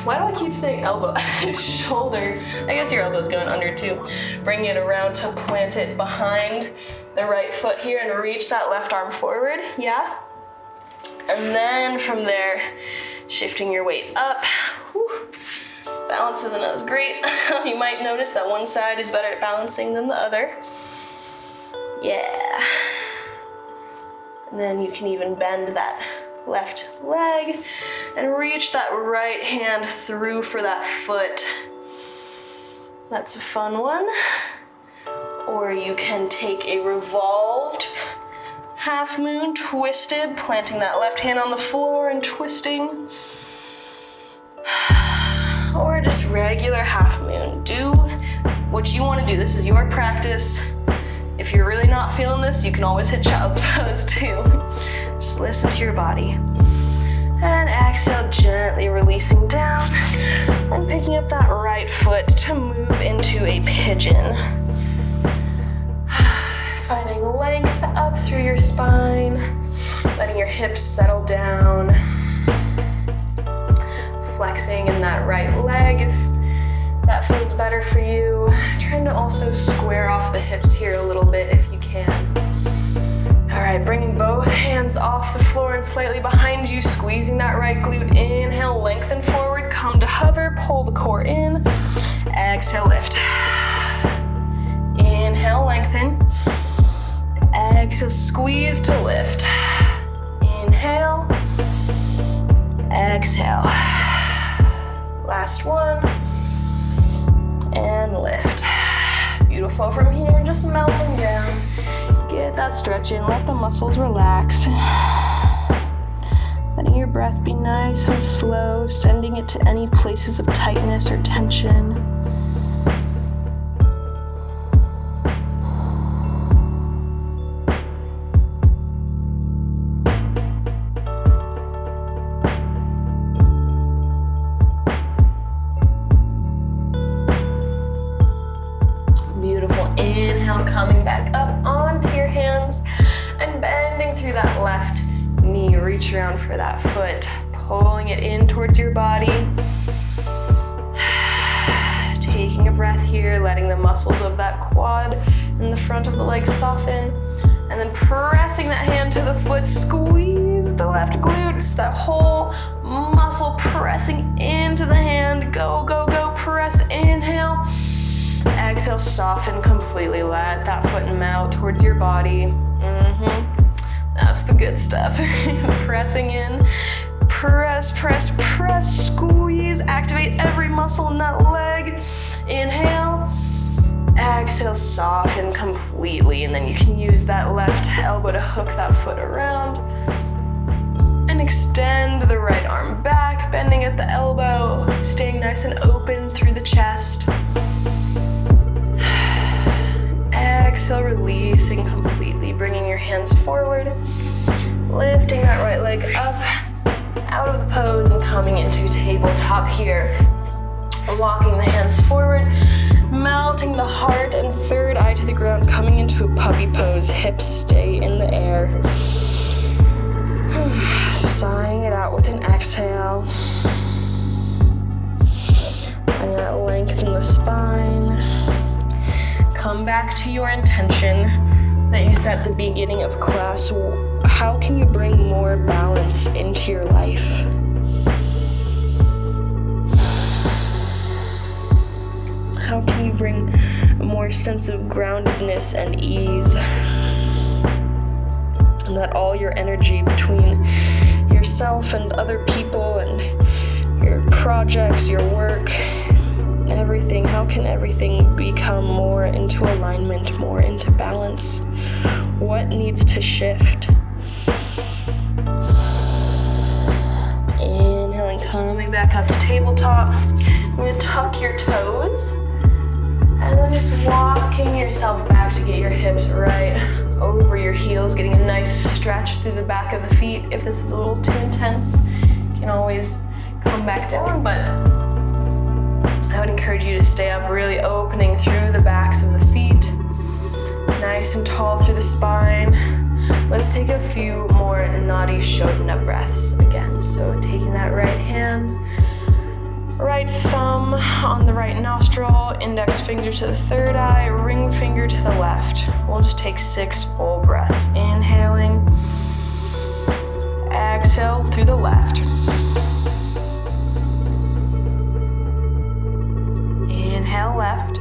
why do I keep saying elbow? Shoulder. I guess your elbow's going under too. Bring it around to plant it behind the right foot here and reach that left arm forward, yeah? And then from there, shifting your weight up. Whew. Balance isn't as great. You might notice that one side is better at balancing than the other. Yeah. And then you can even bend that left leg and reach that right hand through for that foot. That's a fun one. Or you can take a revolved half moon, twisted, planting that left hand on the floor and twisting. Or just regular half moon. Do what you want to do. This is your practice. If you're really not feeling this, you can always hit child's pose too. Just listen to your body. And exhale, gently releasing down and picking up that right foot to move into a pigeon. Finding length up through your spine, letting your hips settle down. Flexing in that right leg if that feels better for you. Trying to also square off the hips here a little bit if you can. All right, bringing both hands off the floor and slightly behind you, squeezing that right glute. Inhale, lengthen forward, come to hover, pull the core in. Exhale, lift. Inhale, lengthen. Exhale, squeeze to lift. Inhale. Exhale. Last one. And lift. Beautiful. From here, just melting down. Get that stretch in, let the muscles relax. Letting your breath be nice and slow, sending it to any places of tightness or tension. Inhale, coming back up onto your hands and bending through that left knee. Reach around for that foot, pulling it in towards your body. Taking a breath here, letting the muscles of that quad and the front of the leg soften. And then pressing that hand to the foot, squeeze the left glutes, that whole muscle pressing into the hand. Go, go, go, press, inhale. Exhale, soften completely. Let that foot melt towards your body. That's the good stuff. Pressing in. Press, press, press, squeeze. Activate every muscle in that leg. Inhale. Exhale, soften completely. And then you can use that left elbow to hook that foot around. And extend the right arm back, bending at the elbow, staying nice and open through the chest. Exhale, releasing completely, bringing your hands forward, lifting that right leg up, out of the pose, and coming into tabletop here. Walking the hands forward, melting the heart and third eye to the ground, coming into a puppy pose, hips stay in the air. Sighing it out with an exhale. And that lengthen the spine. Come back to your intention that you set at the beginning of class. How can you bring more balance into your life? How can you bring a more sense of groundedness and ease? And that all your energy between yourself and other people and your projects, your work, everything, how can everything become more into alignment, more into balance? What needs to shift? Inhaling, coming back up to tabletop. You're going to tuck your toes and then just walking yourself back to get your hips right over your heels, getting a nice stretch through the back of the feet. If this is a little too intense, you can always come back down, but I would encourage you to stay up, really opening through the backs of the feet, nice and tall through the spine. Let's take a few more Nadi Shodhana breaths again. So taking that right hand, right thumb on the right nostril, index finger to the third eye, ring finger to the left. We'll just take 6 full breaths. Inhaling, exhale through the left. Inhale left.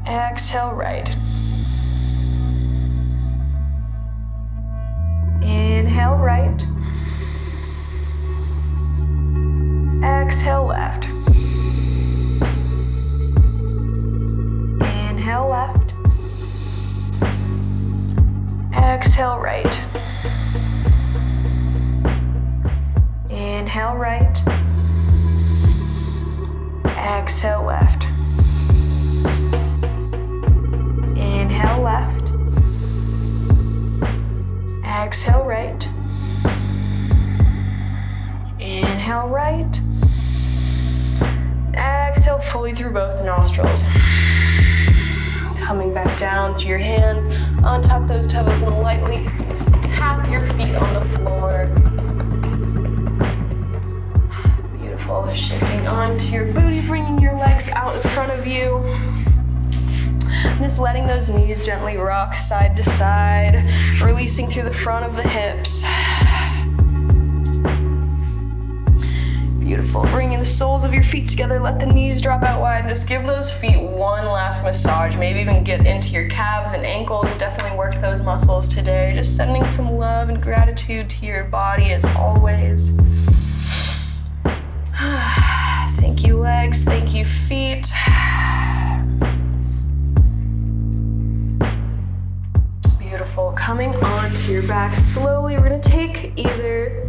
Exhale right. Inhale right. Exhale left. Inhale left. Exhale right. Inhale right. Exhale left. Inhale left. Exhale right. Inhale right. Exhale fully through both nostrils. Coming back down through your hands, untuck those toes and lightly tap your feet on the floor. Beautiful. Shifting onto your booty, bringing your legs out in front of you. Just letting those knees gently rock side to side, releasing through the front of the hips. Beautiful. Bringing the soles of your feet together, let the knees drop out wide, and just give those feet one last massage. Maybe even get into your calves and ankles. Definitely work those muscles today. Just sending some love and gratitude to your body as always. Thank you, legs. Thank you, feet. Beautiful. Coming onto your back slowly, we're going to take either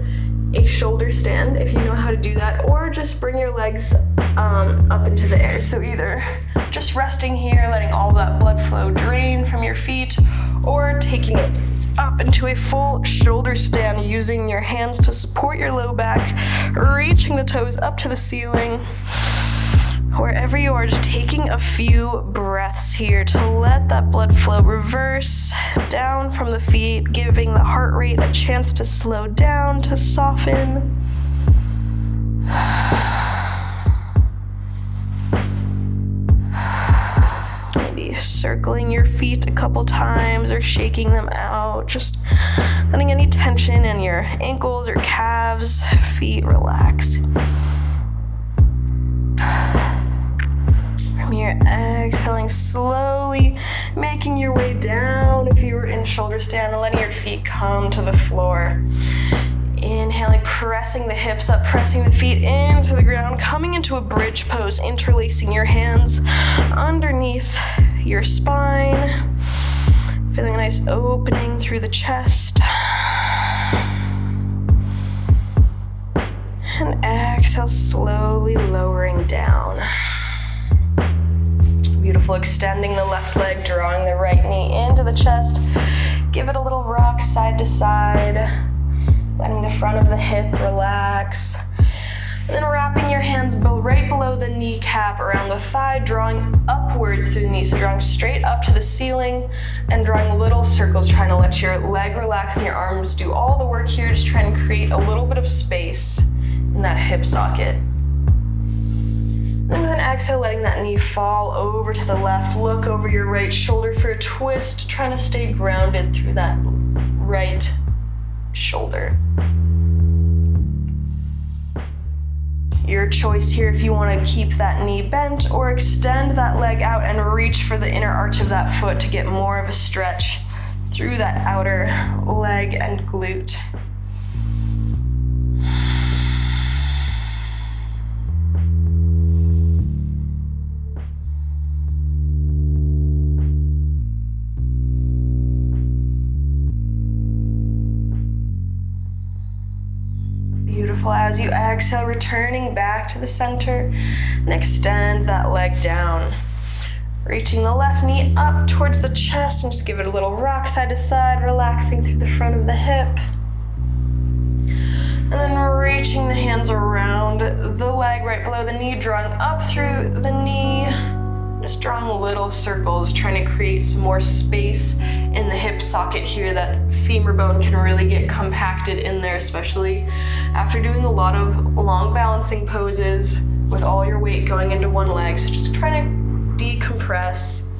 a shoulder stand, if you know how to do that, or just bring your legs up into the air. So either just resting here, letting all that blood flow drain from your feet, or taking it up into a full shoulder stand, using your hands to support your low back, reaching the toes up to the ceiling, Wherever you are, just taking a few breaths here to let that blood flow reverse down from the feet, giving the heart rate a chance to slow down, to soften. Maybe circling your feet a couple times or shaking them out, just letting any tension in your ankles or calves, feet relax. From here, exhaling slowly, making your way down if you were in shoulder stand, and letting your feet come to the floor. Inhaling, pressing the hips up, pressing the feet into the ground, coming into a bridge pose, interlacing your hands underneath your spine, feeling a nice opening through the chest. And exhale, slowly lowering down. Beautiful, extending the left leg, drawing the right knee into the chest. Give it a little rock side to side, letting the front of the hip relax. And then wrapping your hands right below the kneecap, around the thigh, drawing upwards through the knees, so drawing straight up to the ceiling and drawing little circles, trying to let your leg relax and your arms do all the work here, just trying to create a little bit of space in that hip socket. Then with an exhale, letting that knee fall over to the left, look over your right shoulder for a twist, trying to stay grounded through that right shoulder. Your choice here if you want to keep that knee bent or extend that leg out and reach for the inner arch of that foot to get more of a stretch through that outer leg and glute. Beautiful. As you exhale, returning back to the center, and extend that leg down. Reaching the left knee up towards the chest, and just give it a little rock side to side, relaxing through the front of the hip. And then reaching the hands around the leg right below the knee, drawing up through the knee. Just drawing little circles, trying to create some more space in the hip socket here. That femur bone can really get compacted in there, especially after doing a lot of long balancing poses with all your weight going into one leg. So just try to decompress.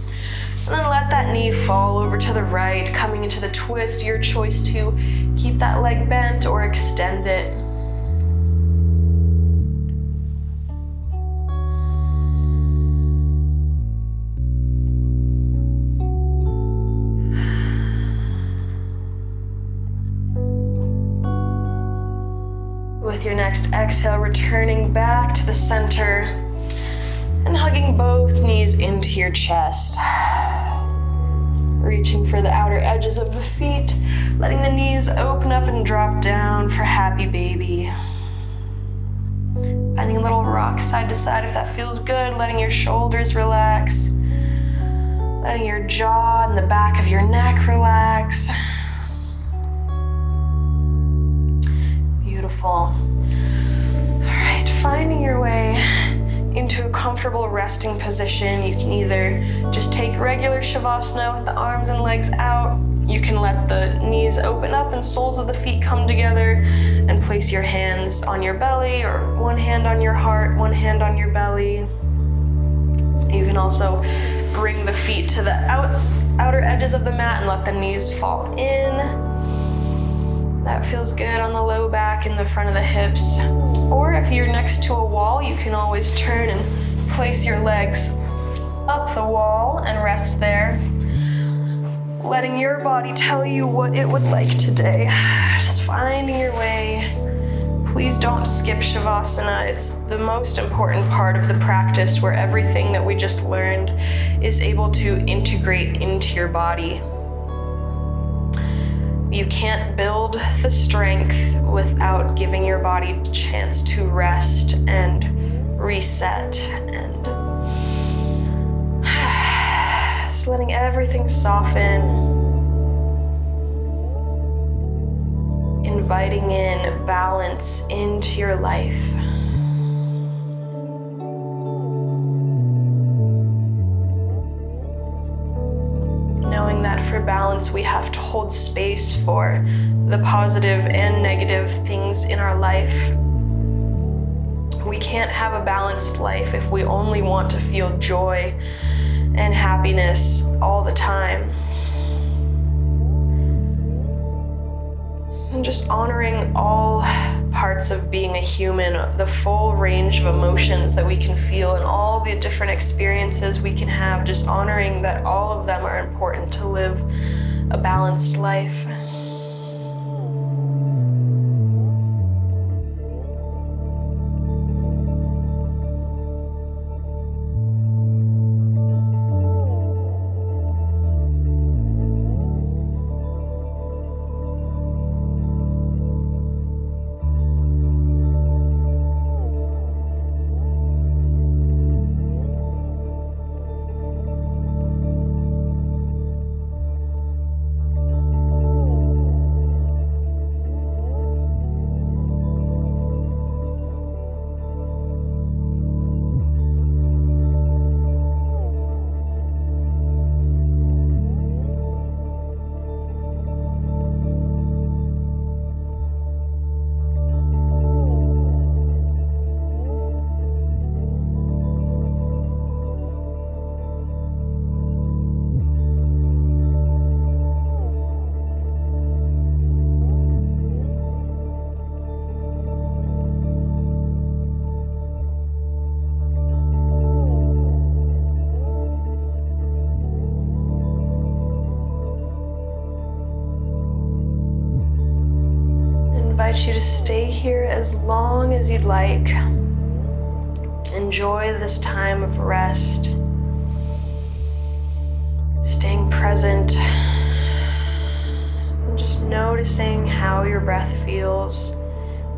And then let that knee fall over to the right, coming into the twist. Your choice to keep that leg bent or extend it. With your next exhale, returning back to the center and hugging both knees into your chest. Reaching for the outer edges of the feet, letting the knees open up and drop down for happy baby. Finding a little rock side to side if that feels good, letting your shoulders relax, letting your jaw and the back of your neck relax. Beautiful. All right, finding your way into a comfortable resting position. You can either just take regular Shavasana with the arms and legs out. You can let the knees open up and soles of the feet come together and place your hands on your belly, or one hand on your heart, one hand on your belly. You can also bring the feet to the outer edges of the mat and let the knees fall in. That feels good on the low back and the front of the hips. Or if you're next to a wall, you can always turn and place your legs up the wall and rest there. Letting your body tell you what it would like today. Just finding your way. Please don't skip Shavasana. It's the most important part of the practice, where everything that we just learned is able to integrate into your body. You can't build the strength without giving your body a chance to rest and reset, and just letting everything soften, inviting in balance into your life. for balance, we have to hold space for the positive and negative things in our life. We can't have a balanced life if we only want to feel joy and happiness all the time. And just honoring all parts of being a human, the full range of emotions that we can feel and all the different experiences we can have, just honoring that all of them are important to live a balanced life. I invite you to stay here as long as you'd like. Enjoy this time of rest, staying present, and just noticing how your breath feels,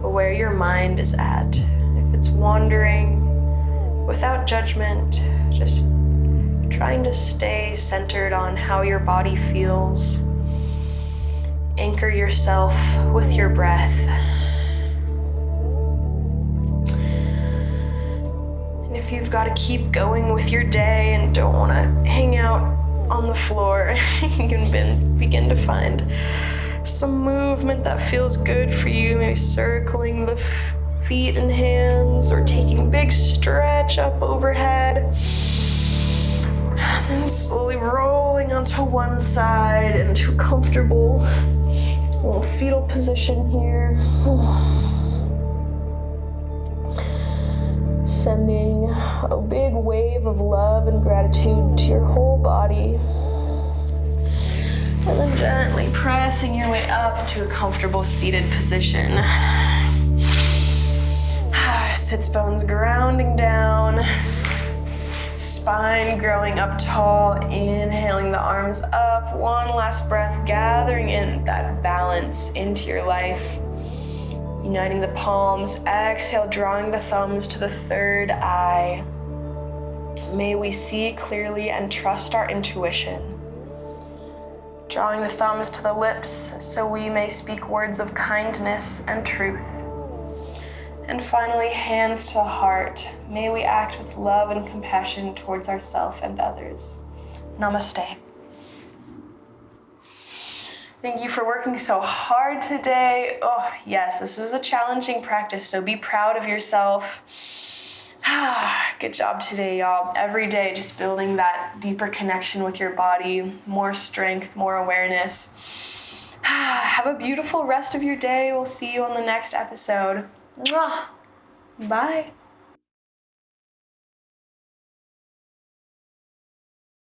where your mind is at. If it's wandering, without judgment, just trying to stay centered on how your body feels. Anchor yourself with your breath. And if you've got to keep going with your day and don't want to hang out on the floor, you can begin to find some movement that feels good for you, maybe circling the feet and hands or taking a big stretch up overhead. And then slowly rolling onto one side into a comfortable little fetal position here. Sending a big wave of love and gratitude to your whole body. And then gently pressing your way up to a comfortable seated position. Sits bones grounding down. Spine growing up tall, inhaling the arms up. One last breath, gathering in that balance into your life. Uniting the palms, exhale, drawing the thumbs to the third eye. May we see clearly and trust our intuition. Drawing the thumbs to the lips so we may speak words of kindness and truth. And finally, hands to the heart. May we act with love and compassion towards ourselves and others. Namaste. Thank you for working so hard today. Oh, yes, this was a challenging practice, so be proud of yourself. Good job today, y'all. Every day, just building that deeper connection with your body, more strength, more awareness. Have a beautiful rest of your day. We'll see you on the next episode. Mwah. Bye.